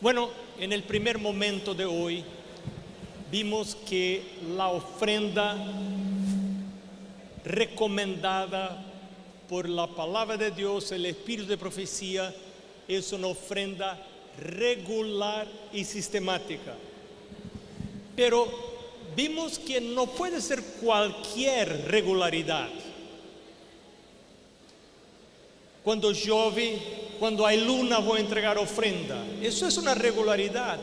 Bueno, en el primer momento de hoy vimos que la ofrenda recomendada por la palabra de Dios, el espíritu de profecía, es una ofrenda regular y sistemática. Pero vimos que no puede ser cualquier regularidad. Cuando llueve, cuando hay luna, voy a entregar ofrenda. Eso es una regularidad,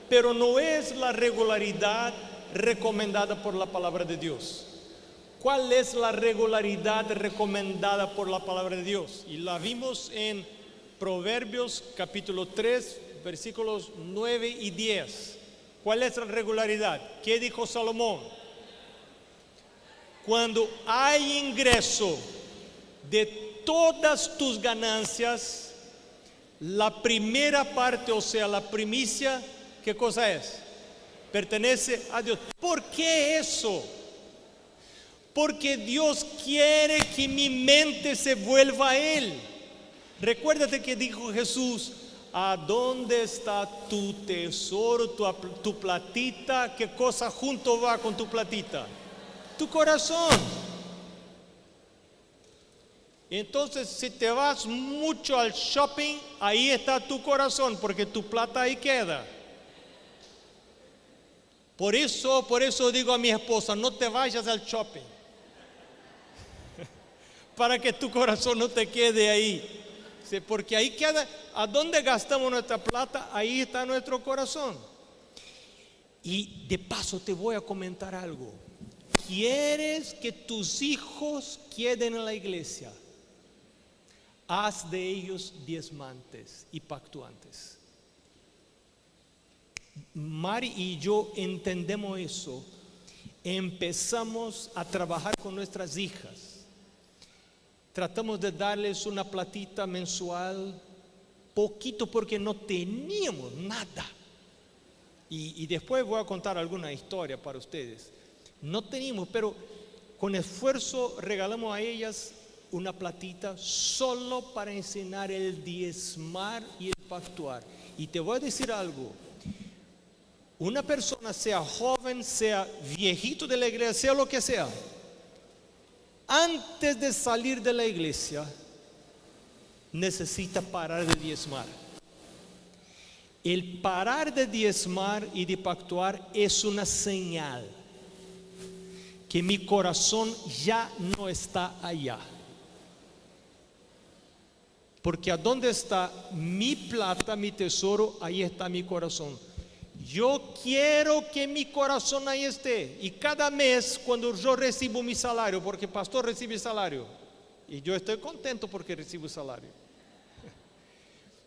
pero no es la regularidad recomendada por la palabra de Dios. ¿Cuál es la regularidad recomendada por la palabra de Dios? Y la vimos en Proverbios capítulo 3, versículos 9 y 10. ¿Cuál es la regularidad? ¿Qué dijo Salomón? Cuando hay ingreso de todas tus ganancias, la primera parte, o sea, la primicia, ¿qué cosa es? Pertenece a Dios. ¿Por qué eso? Porque Dios quiere que mi mente se vuelva a Él. Recuérdate que dijo Jesús: ¿a dónde está tu tesoro, tu platita? ¿Qué cosa junto va con tu platita? Tu corazón. Entonces, si te vas mucho al shopping, ahí está tu corazón, porque tu plata ahí queda. Por eso digo a mi esposa: no te vayas al shopping, para que tu corazón no te quede ahí. Sí, porque ahí queda, a dónde gastamos nuestra plata, ahí está nuestro corazón. Y de paso te voy a comentar algo. ¿Quieres que tus hijos queden en la iglesia? Haz de ellos diezmantes y pactuantes. Mari y yo entendemos eso. Empezamos a trabajar con nuestras hijas. Tratamos de darles una platita mensual, poquito, porque no teníamos nada. Y después voy a contar alguna historia para ustedes. No teníamos, pero con esfuerzo regalamos a ellas una platita solo para enseñar el diezmar y el pactuar. Y te voy a decir algo: una persona, sea joven, sea viejito de la iglesia, sea lo que sea, antes de salir de la iglesia necesita parar de diezmar. El parar de diezmar y de pactuar es una señal que mi corazón ya no está allá. Porque a dónde está mi plata, mi tesoro, ahí está mi corazón. Yo quiero que mi corazón ahí esté. Y cada mes, cuando yo recibo mi salario, porque el pastor recibe salario, y yo estoy contento porque recibo salario,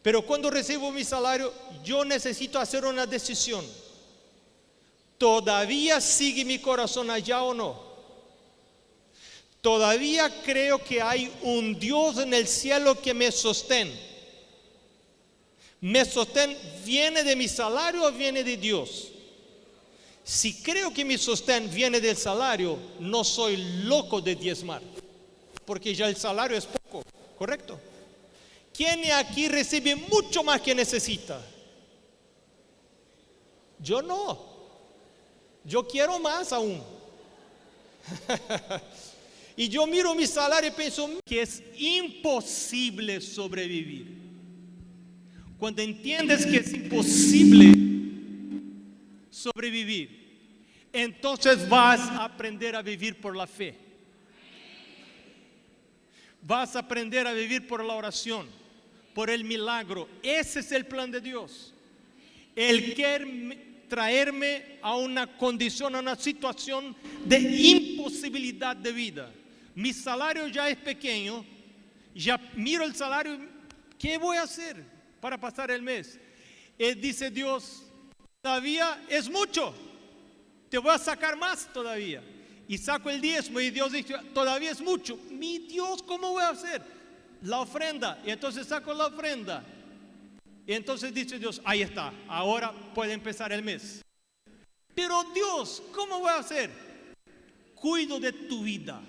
pero cuando recibo mi salario, yo necesito hacer una decisión. ¿Todavía sigue mi corazón allá o no? ¿Todavía creo que hay un Dios en el cielo que me sostén? ¿Me sostén viene de mi salario o viene de Dios? Si creo que mi sostén viene del salario, no soy loco de diezmar, porque ya el salario es poco, ¿correcto? ¿Quién aquí recibe mucho más que necesita? Yo no. Yo quiero más aún. Y yo miro mi salario y pienso que es imposible sobrevivir. Cuando entiendes que es imposible sobrevivir, entonces vas a aprender a vivir por la fe. Vas a aprender a vivir por la oración, por el milagro. Ese es el plan de Dios. Él quiere traerme a una condición, a una situación de imposibilidad de vida. Mi salario ya es pequeño, ya miro el salario, ¿qué voy a hacer para pasar el mes? Dice Dios: todavía es mucho, te voy a sacar más todavía. Y saco el diezmo y Dios dice: todavía es mucho. Mi Dios, ¿cómo voy a hacer? La ofrenda. Y entonces saco la ofrenda. Y entonces dice Dios: ahí está, ahora puede empezar el mes. Pero Dios, ¿cómo voy a hacer? Cuido de tu vida.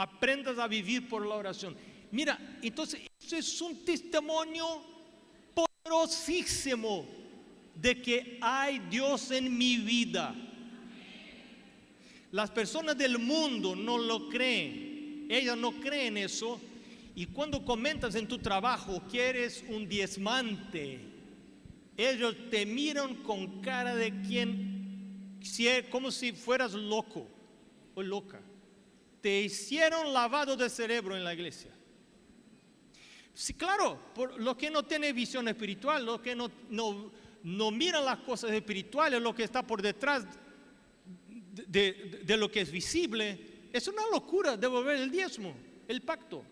Aprendas a vivir por la oración. Mira, entonces eso es un testimonio poderosísimo de que hay Dios en mi vida. Las personas del mundo no lo creen. Ellas no creen eso. Y cuando comentas en tu trabajo que eres un diezmante, ellos te miran con cara de como si fueras loco o loca. Te hicieron lavado de cerebro en la iglesia. Sí, claro, por lo que no tiene visión espiritual, lo que no mira las cosas espirituales, lo que está por detrás de lo que es visible, es una locura devolver el diezmo, el pacto.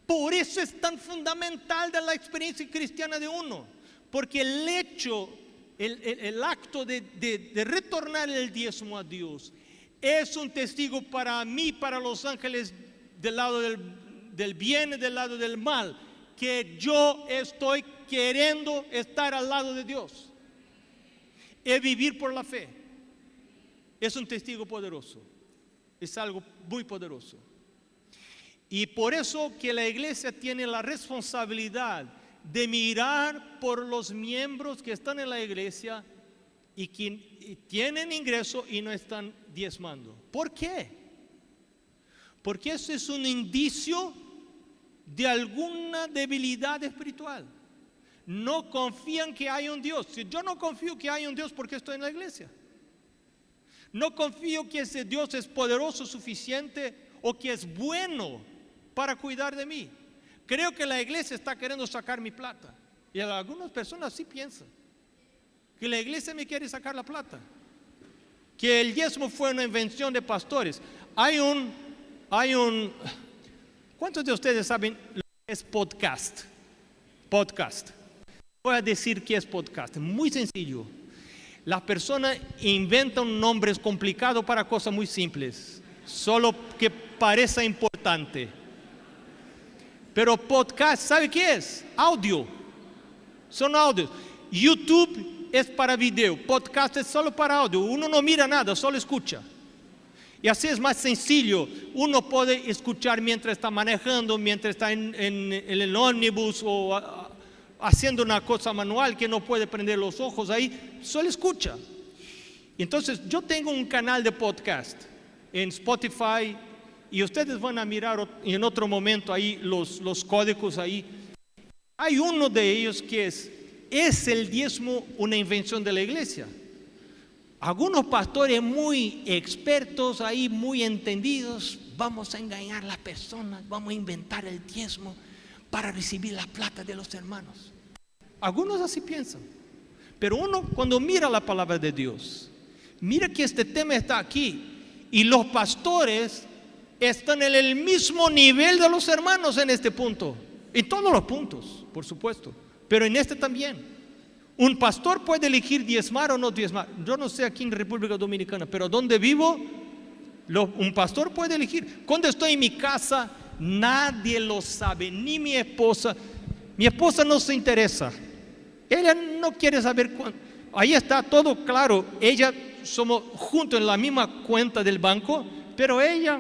Por eso es tan fundamental de la experiencia cristiana de uno, porque el hecho, el acto de retornar el diezmo a Dios es un testigo para mí, para los ángeles del lado del bien y del lado del mal, que yo estoy queriendo estar al lado de Dios y vivir por la fe. Es un testigo poderoso, es algo muy poderoso. Y por eso que la iglesia tiene la responsabilidad de mirar por los miembros que están en la iglesia y que tienen ingreso y no están diezmando. ¿Por qué? Porque eso es un indicio de alguna debilidad espiritual. No confían que hay un Dios. Si yo no confío que hay un Dios, ¿por qué estoy en la iglesia? No confío que ese Dios es poderoso suficiente o que es bueno para cuidar de mí. Creo que la iglesia está queriendo sacar mi plata. Y algunas personas sí piensan que la iglesia me quiere sacar la plata, que el diezmo fue una invención de pastores. ¿Cuántos de ustedes saben lo que es podcast? Podcast. Voy a decir qué es podcast. Muy sencillo. Las personas inventan nombres complicados para cosas muy simples, solo que parezca importante. Pero podcast, ¿sabe qué es? Audio. Son audios. YouTube es para video, podcast es solo para audio. Uno no mira nada, solo escucha. Y así es más sencillo. Uno puede escuchar mientras está manejando, mientras está en el ómnibus o haciendo una cosa manual que no puede prender los ojos ahí, solo escucha. Entonces yo tengo un canal de podcast en Spotify y ustedes van a mirar en otro momento ahí los códigos ahí. Hay uno de ellos que es el diezmo una invención de la iglesia. Algunos pastores muy expertos ahí, muy entendidos, vamos a engañar a las personas, vamos a inventar el diezmo para recibir la plata de los hermanos. Algunos así piensan. Pero uno cuando mira la palabra de Dios, mira que este tema está aquí y los pastores están en el mismo nivel de los hermanos en este punto. En todos los puntos, por supuesto, pero en este también. Un pastor puede elegir diezmar o no diezmar. Yo no sé aquí en República Dominicana, pero donde vivo, un pastor puede elegir. Cuando estoy en mi casa, nadie lo sabe, ni mi esposa. Mi esposa no se interesa. Ella no quiere saber cuánto. Ahí está todo claro. Ella, somos juntos en la misma cuenta del banco, pero ella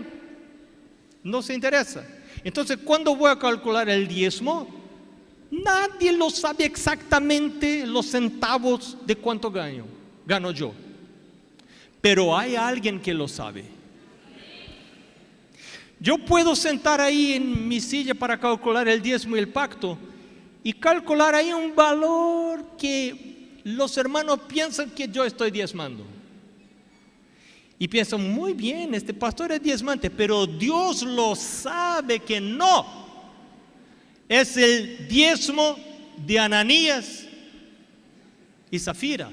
no se interesa. Entonces, cuando voy a calcular el diezmo, nadie lo sabe exactamente los centavos de cuánto gano yo. Pero hay alguien que lo sabe. Yo puedo sentar ahí en mi silla para calcular el diezmo y el pacto y calcular ahí un valor que los hermanos piensan que yo estoy diezmando. Y piensan, muy bien, este pastor es diezmante, pero Dios lo sabe que no. Es el diezmo de Ananías y Zafira,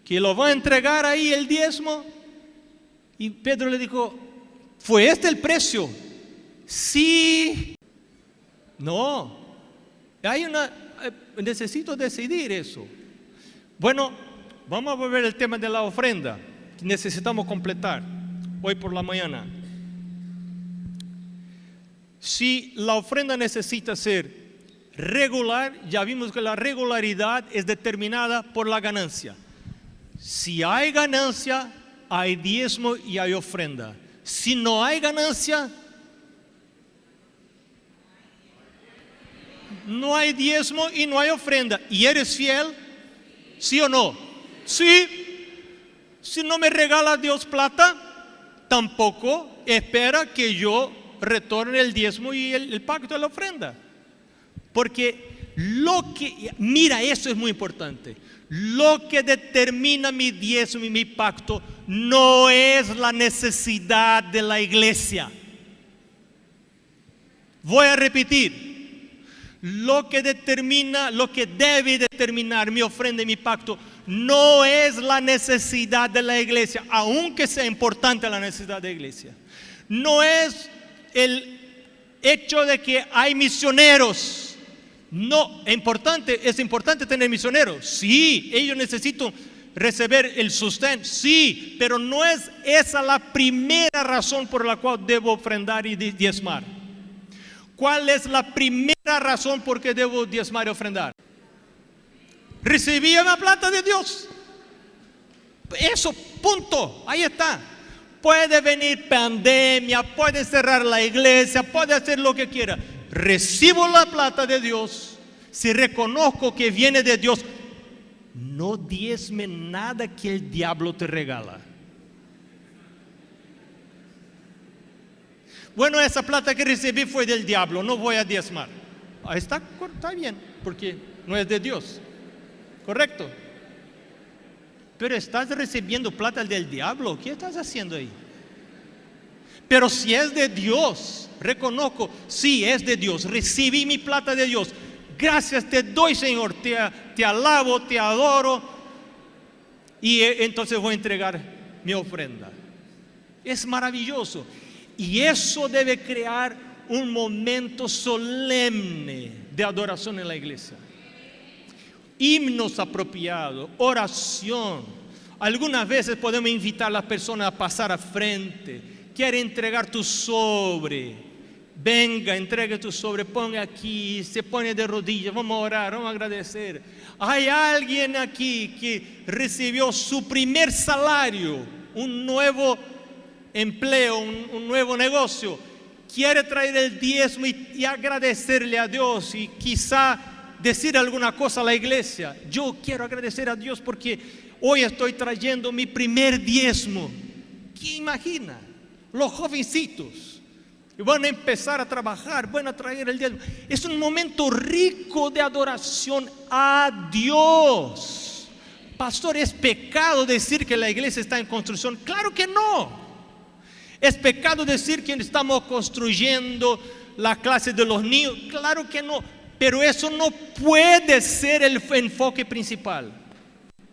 que lo va a entregar ahí el diezmo. Y Pedro le dijo, ¿fue este el precio? Sí. No. Necesito decidir eso. Bueno, vamos a volver al tema de la ofrenda. Necesitamos completar hoy por la mañana. Si la ofrenda necesita ser regular, ya vimos que la regularidad es determinada por la ganancia. Si hay ganancia, hay diezmo y hay ofrenda. Si no hay ganancia, no hay diezmo y no hay ofrenda. ¿Y eres fiel? ¿Sí o no? Sí. Si no me regala Dios plata, tampoco espera que yo retorne el diezmo y el pacto de la ofrenda. Porque mira, eso es muy importante. Lo que determina mi diezmo y mi pacto no es la necesidad de la iglesia. Voy a repetir. Lo que debe determinar mi ofrenda y mi pacto no es la necesidad de la iglesia, aunque sea importante la necesidad de la iglesia. No es el hecho de que hay misioneros. No, es importante tener misioneros. Sí, ellos necesitan recibir el sustento. Sí, pero no es esa la primera razón por la cual debo ofrendar y diezmar. ¿Cuál es la primera razón por que debo diezmar y ofrendar? Recibí la plata de Dios. Eso, punto. Ahí está. Puede venir pandemia, puede cerrar la iglesia, puede hacer lo que quiera. Recibo la plata de Dios. Si reconozco que viene de Dios, no diezme nada que el diablo te regala. Bueno, esa plata que recibí fue del diablo, no voy a diezmar. Ahí está bien, porque no es de Dios. ¿Correcto? Pero estás recibiendo plata del diablo. ¿Qué estás haciendo ahí? Pero si es de Dios, reconozco, sí, es de Dios. Recibí mi plata de Dios. Gracias te doy, Señor. Te alabo, te adoro. Y entonces voy a entregar mi ofrenda. Es maravilloso. Y eso debe crear un momento solemne de adoración en la iglesia. Himnos apropiados, oración. Algunas veces podemos invitar a las personas a pasar a frente. Quiere entregar tu sobre. Venga, entregue tu sobre, ponga aquí, se pone de rodillas, vamos a orar, vamos a agradecer. Hay alguien aquí que recibió su primer salario, un nuevo empleo, un nuevo negocio. Quiere traer el diezmo y agradecerle a Dios y quizá decir alguna cosa a la iglesia. Yo quiero agradecer a Dios porque hoy estoy trayendo mi primer diezmo. ¿Qué imagina? Los jovencitos van a empezar a trabajar, van a traer el diezmo. Es un momento rico de adoración a Dios. Pastor, ¿es pecado decir que la iglesia está en construcción? Claro que no. ¿Es pecado decir que estamos construyendo la clase de los niños? Claro que no. Pero eso no puede ser el enfoque principal.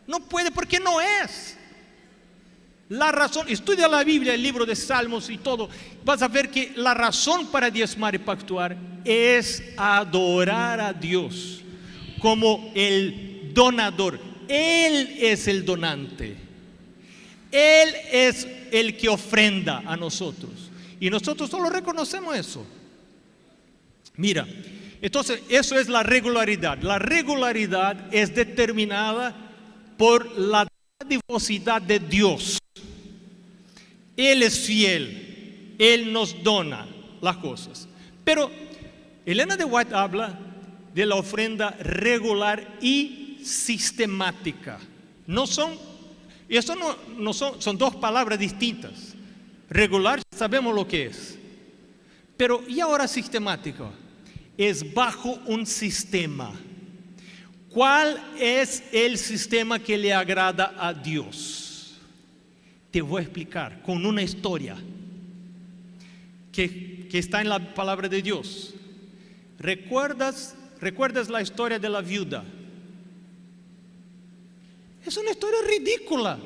No puede, porque no es. La razón, estudia la Biblia, el libro de Salmos y todo. Vas a ver que la razón para diezmar y pactuar es adorar a Dios como el donador. Él es el donante. Él es el que ofrenda a nosotros. Y nosotros solo reconocemos eso. Mira, entonces eso es la regularidad. La regularidad es determinada por la dadivosidad de Dios. Él es fiel. Él nos dona las cosas. Pero Elena de White habla de la ofrenda regular y sistemática. Son dos palabras distintas. Regular, sabemos lo que es. Pero, ¿y ahora sistemático? Es bajo un sistema. ¿Cuál es el sistema que le agrada a Dios? Te voy a explicar con una historia que está en la palabra de Dios. ¿Recuerdas la historia de la viuda? Es una historia ridícula.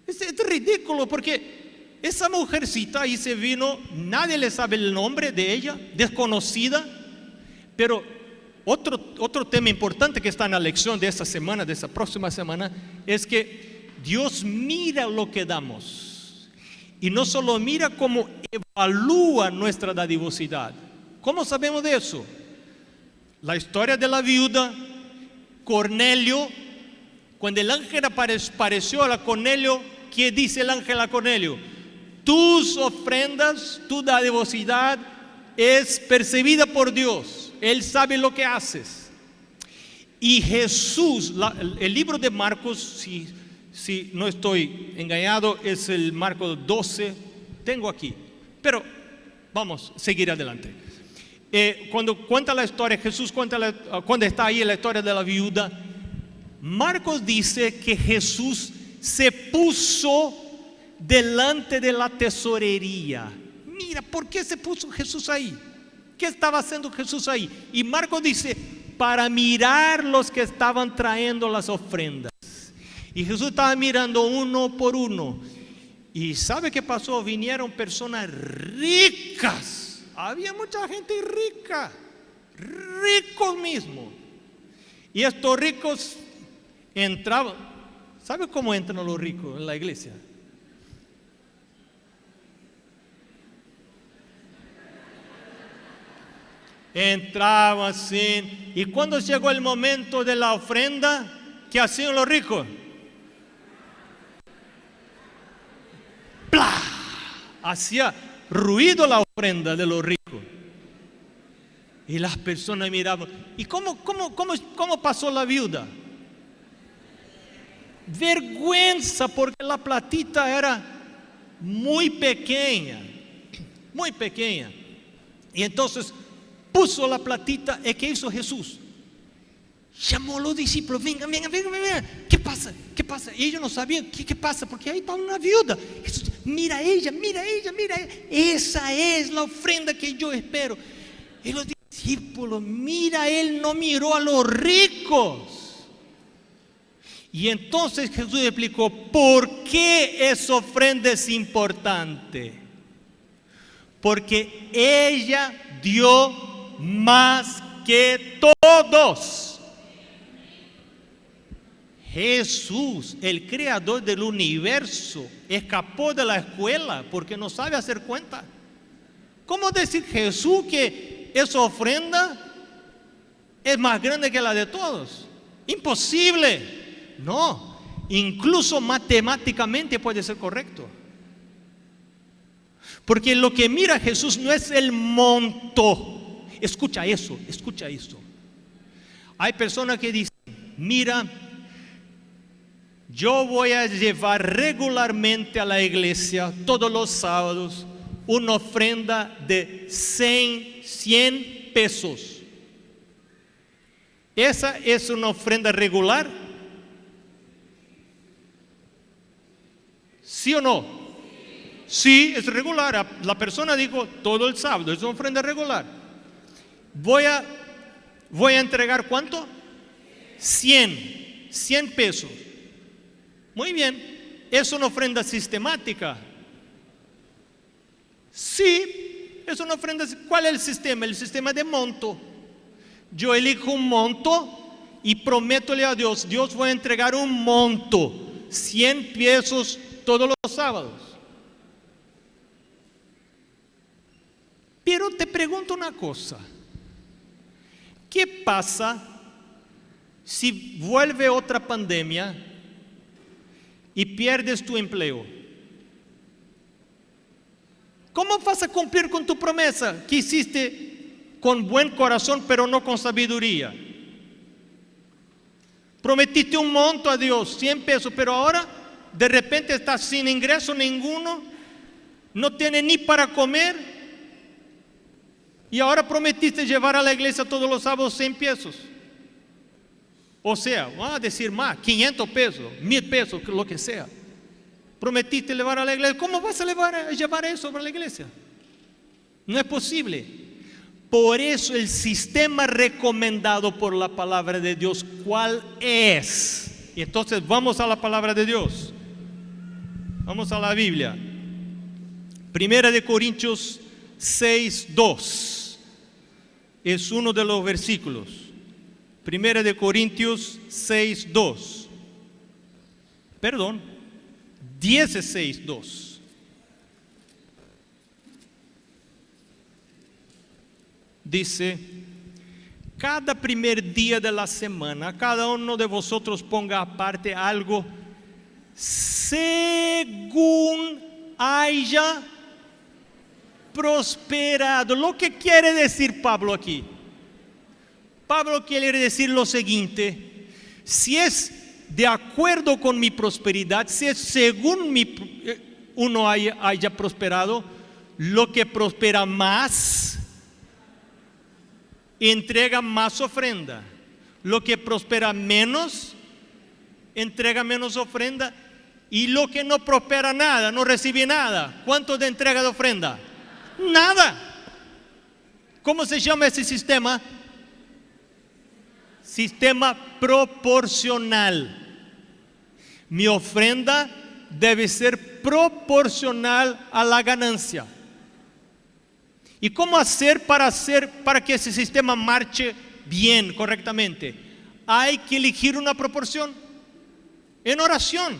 Es ridículo porque esa mujercita ahí se vino, nadie le sabe el nombre de ella, desconocida. Pero otro tema importante que está en la lección de esta semana, de esta próxima semana, es que Dios mira lo que damos. Y no solo mira, cómo evalúa nuestra dadivosidad. ¿Cómo sabemos de eso? La historia de la viuda, Cornelio, cuando el ángel apareció a Cornelio, ¿qué dice el ángel a Cornelio? Tus ofrendas, tu dadivosidad es percibida por Dios. Él sabe lo que haces. Y Jesús, el libro de Marcos, si no estoy engañado, es el Marcos 12, tengo aquí. Pero vamos a seguir adelante. Cuando cuenta la historia, Jesús cuenta cuando está ahí la historia de la viuda, Marcos dice que Jesús se puso delante de la tesorería. Mira, ¿por qué se puso Jesús ahí? ¿Qué estaba haciendo Jesús ahí? Y Marcos dice, para mirar los que estaban trayendo las ofrendas. Y Jesús estaba mirando uno por uno. ¿Y sabe qué pasó? Vinieron personas ricas. Había mucha gente rica, ricos mismo. Y estos ricos entraban. ¿Sabe cómo entran los ricos en la iglesia? Entraban así. Y cuando llegó el momento de la ofrenda, ¿qué hacían los ricos? ¡Plah! Hacía ruido la ofrenda de los ricos. Y las personas miraban. ¿Y cómo pasó la viuda? Vergüenza, porque la platita era muy pequeña. Muy pequeña. Y entonces puso la platita. ¿Y qué hizo Jesús? Llamó a los discípulos. Vengan. ¿Qué pasa? Y ellos no sabían qué pasa, porque ahí está una viuda. Jesús, mira ella. Esa es la ofrenda que yo espero. Y los discípulos, mira, él no miró a los ricos. Y entonces Jesús explicó por qué esa ofrenda es importante. Porque ella dio más que todos. Jesús, el creador del universo, escapó de la escuela porque no sabe hacer cuenta. ¿Cómo decir Jesús que esa ofrenda es más grande que la de todos? Imposible. No, incluso matemáticamente puede ser correcto. Porque lo que mira Jesús no es el monto. Escucha eso. Hay personas que dicen, mira, yo voy a llevar regularmente a la iglesia todos los sábados una ofrenda de 100 pesos. ¿Esa es una ofrenda regular? ¿Sí o no? Sí, es regular. La persona dijo todo el sábado, es una ofrenda regular. Voy a entregar ¿cuánto? 100 pesos. Muy bien, ¿es una ofrenda sistemática? Sí, es una ofrenda. ¿Cuál es el sistema? El sistema de monto. Yo elijo un monto y prométole a Dios, voy a entregar un monto, 100 pesos todos los sábados. Pero te pregunto una cosa, ¿qué pasa si vuelve otra pandemia y pierdes tu empleo? ¿Cómo vas a cumplir con tu promesa que hiciste con buen corazón pero no con sabiduría? Prometiste un monto a Dios, 100 pesos, pero ahora de repente estás sin ingreso ninguno, no tienes ni para comer, y ahora prometiste llevar a la iglesia todos los sábados 100 pesos. O sea, vamos a decir más, 500 pesos, 1000 pesos, lo que sea. Prometiste llevar a la iglesia. ¿Cómo vas a llevar eso para la iglesia? No es posible. Por eso el sistema recomendado por la palabra de Dios, ¿cuál es? Y entonces vamos a la palabra de Dios. Vamos a la Biblia. Primera de Corintios 6:2. Es uno de los versículos. Primera de Corintios 6:2. Perdón, 16:2. Dice: cada primer día de la semana, cada uno de vosotros ponga aparte algo según haya prosperado. Lo que quiere decir Pablo aquí? Pablo quiere decir lo siguiente: si es de acuerdo con mi prosperidad, si es según uno haya prosperado, lo que prospera más entrega más ofrenda. Lo que prospera menos entrega menos ofrenda. Y lo que no prospera nada, no recibe nada, ¿cuánto de entrega de ofrenda? Nada. ¿Cómo se llama ese sistema? Sistema proporcional. Mi ofrenda debe ser proporcional a la ganancia. ¿Y cómo hacer para que ese sistema marche bien, correctamente? Hay que elegir una proporción en oración.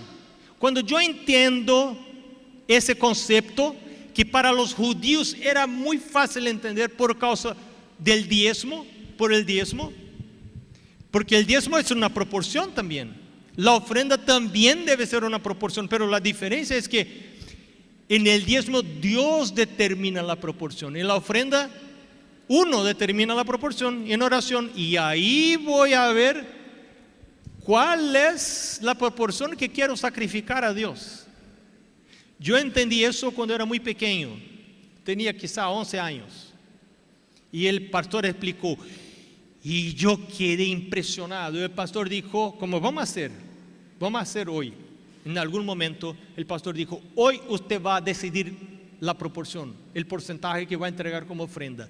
Cuando yo entiendo ese concepto, que para los judíos era muy fácil entender por causa del diezmo, porque el diezmo es una proporción también. La ofrenda también debe ser una proporción, pero la diferencia es que en el diezmo Dios determina la proporción. En la ofrenda uno determina la proporción en oración, y ahí voy a ver ¿cuál es la proporción que quiero sacrificar a Dios? Yo entendí eso cuando era muy pequeño, tenía quizá 11 años, y el pastor explicó, y yo quedé impresionado. El pastor dijo, ¿cómo vamos a hacer? Vamos a hacer hoy. En algún momento el pastor dijo, hoy usted va a decidir la proporción, el porcentaje que va a entregar como ofrenda.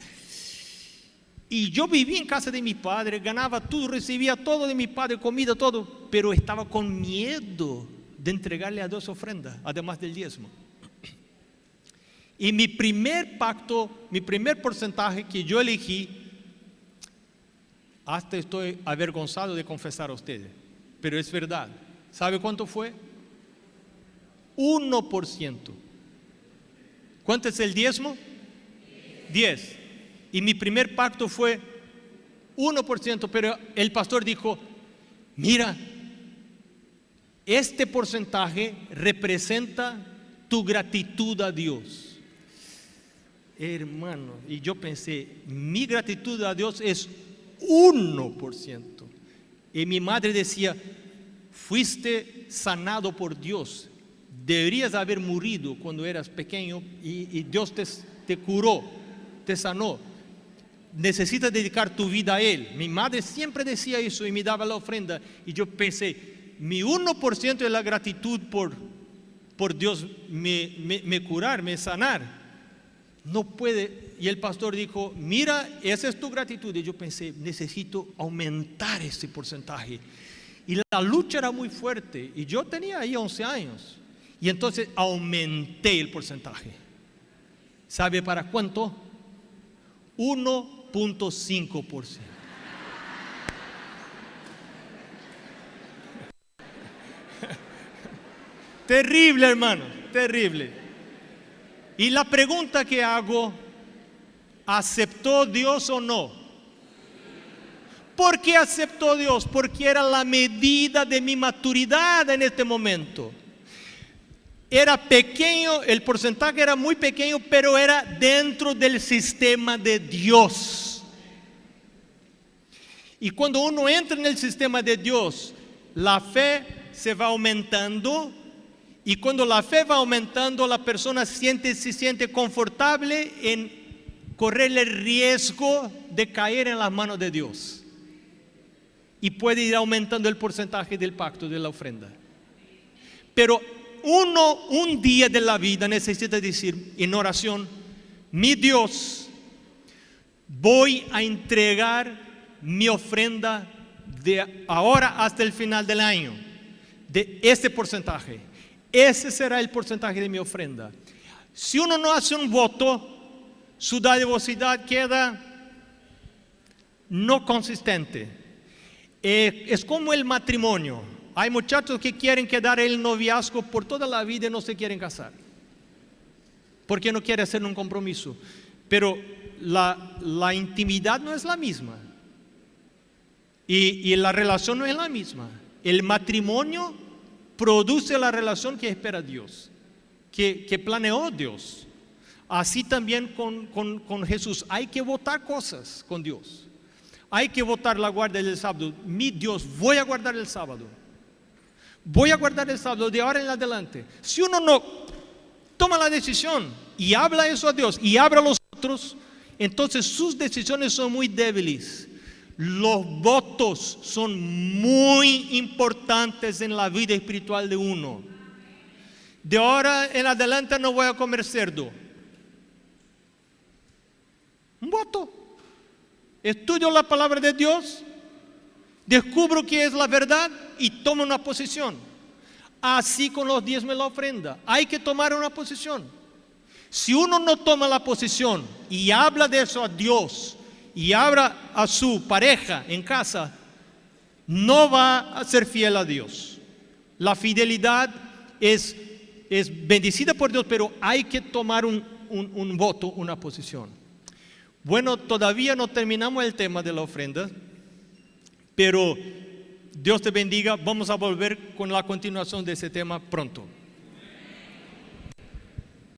Y yo vivía en casa de mi padre, ganaba todo, recibía todo de mi padre, comida, todo, pero estaba con miedo de entregarle a Dios ofrenda, además del diezmo. Y mi primer pacto, mi primer porcentaje que yo elegí, hasta estoy avergonzado de confesar a ustedes, pero es verdad. ¿Sabe cuánto fue? 1%. ¿Cuánto es el diezmo? 10. Y mi primer pacto fue 1%, pero el pastor dijo, mira, este porcentaje representa tu gratitud a Dios. Hermano, y yo pensé, mi gratitud a Dios es 1%. Y mi madre decía, fuiste sanado por Dios, deberías haber morido cuando eras pequeño y Dios te curó, te sanó. Necesitas dedicar tu vida a Él. Mi madre siempre decía eso y me daba la ofrenda. Y yo pensé, mi 1% de la gratitud por Dios me curar, me sanar. No puede. Y el pastor dijo, mira, esa es tu gratitud. Y yo pensé, necesito aumentar ese porcentaje. Y la lucha era muy fuerte. Y yo tenía ahí 11 años. Y entonces aumenté el porcentaje. ¿Sabe para cuánto? 1.5%. Terrible, hermano, terrible. Y la pregunta que hago, ¿aceptó Dios o no? ¿Por qué aceptó Dios? Porque era la medida de mi maturidad en este momento. Era pequeño, el porcentaje era muy pequeño, pero era dentro del sistema de Dios. Y cuando uno entra en el sistema de Dios, la fe se va aumentando. Y cuando la fe va aumentando, la persona se siente confortable en correr el riesgo de caer en las manos de Dios. Y puede ir aumentando el porcentaje del pacto, de la ofrenda. Pero un día de la vida necesita decir en oración, mi Dios, voy a entregar mi ofrenda de ahora hasta el final del año, de este porcentaje. Ese será el porcentaje de mi ofrenda. Si uno no hace un voto, su dadivosidad queda no consistente. Es como el matrimonio. Hay muchachos que quieren quedar en el noviazgo por toda la vida y no se quieren casar, porque no quieren hacer un compromiso. Pero la intimidad no es la misma. Y la relación no es la misma. El matrimonio produce la relación que espera Dios, que planeó Dios. Así también con Jesús. Hay que votar cosas con Dios. Hay que votar la guardia del sábado. Mi Dios, voy a guardar el sábado. Voy a guardar el sábado de ahora en adelante. Si uno no toma la decisión y habla eso a Dios y habla a los otros, entonces sus decisiones son muy débiles. Los votos son muy importantes en la vida espiritual de uno. De ahora en adelante no voy a comer cerdo. Un voto. Estudio la palabra de Dios, descubro que es la verdad y tomo una posición. Así con los diezmos y la ofrenda. Hay que tomar una posición. Si uno no toma la posición y habla de eso a Dios y habla a su pareja en casa, no va a ser fiel a Dios. La fidelidad es bendecida por Dios, pero hay que tomar un voto, una posición. Bueno, todavía no terminamos el tema de la ofrenda, pero Dios te bendiga. Vamos a volver con la continuación de ese tema pronto.